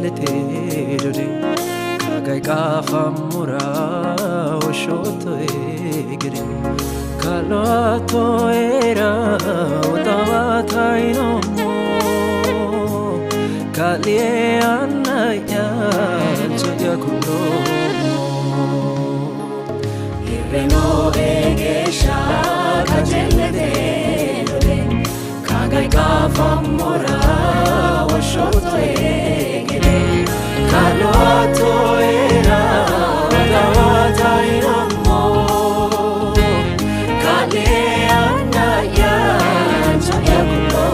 letedode kagai kafamura oshoto egre kalato era utawataino kaliana ya choya kulo ireno egesha kajelede kagai kafamura oshoto egre kalato era utawataino kaliana ya choya kulo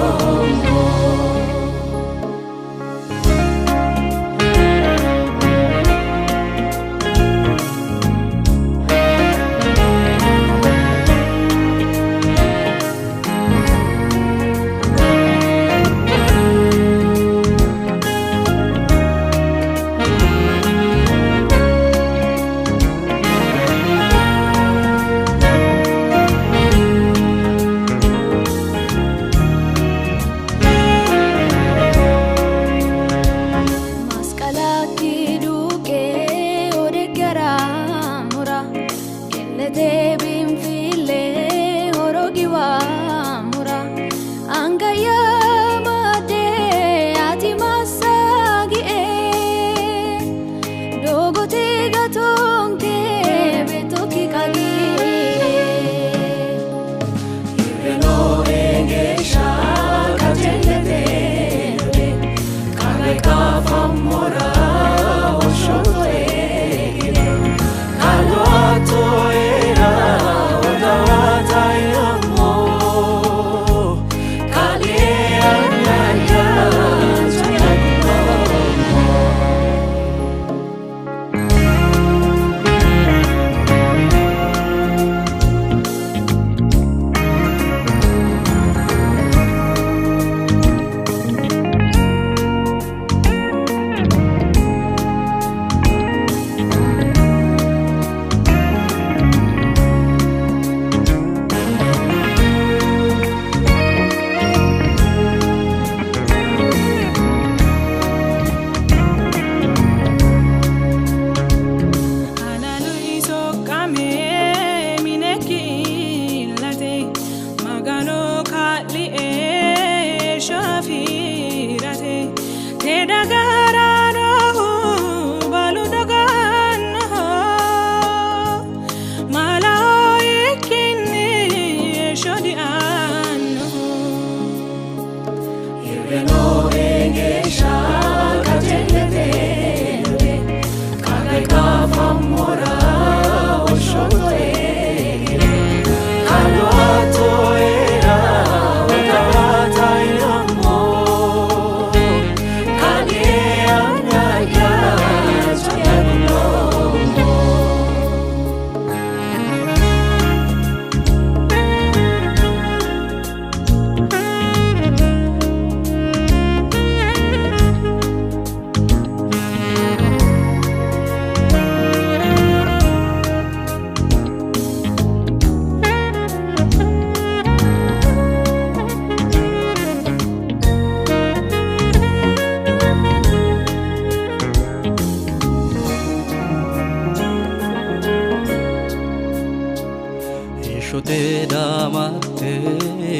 shote damate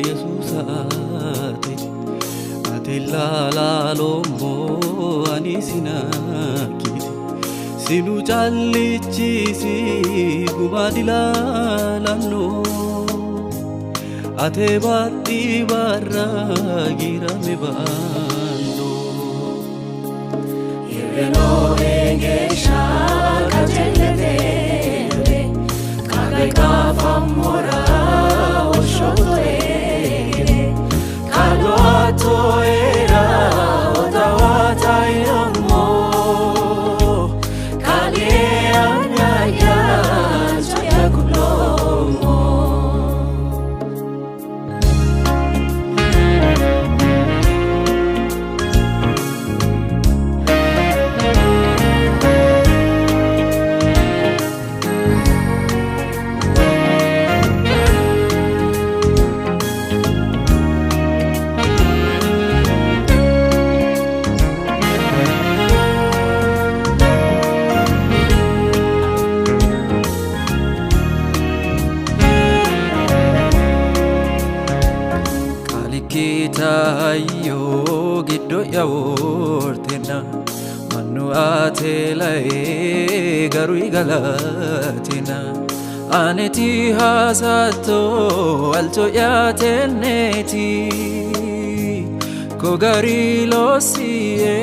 Yesusate atilla la lombo anisina kiti sinu challichisi gumadila lanno ate batti barra girame bando ireno engesha kajelete kagai kafamora oshoto egre kaloto era otawata iramo kaliana ya choya kulomo kortena manu atelai garui galatina aneti hasato alto yateneti kogari losie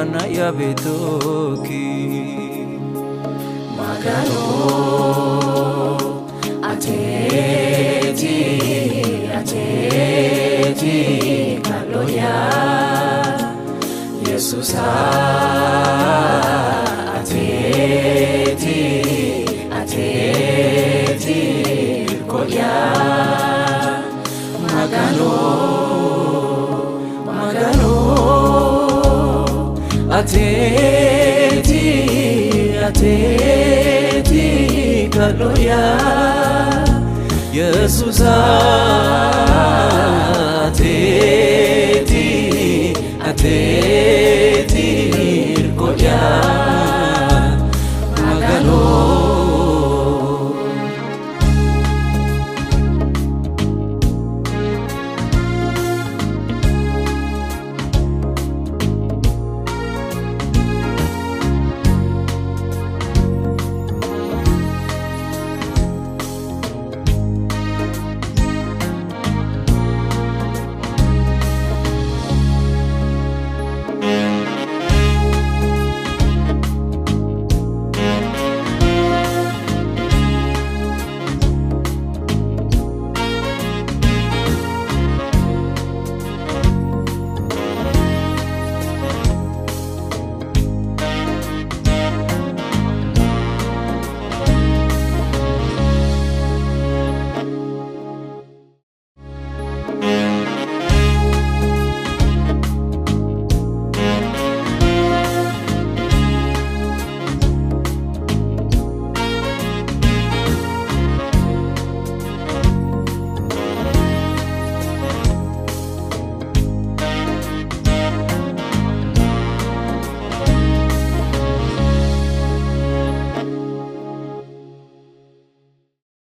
anaya betoki magano ateti kaloya Jesus ateti koya magano ateti kaloya Jesus ateti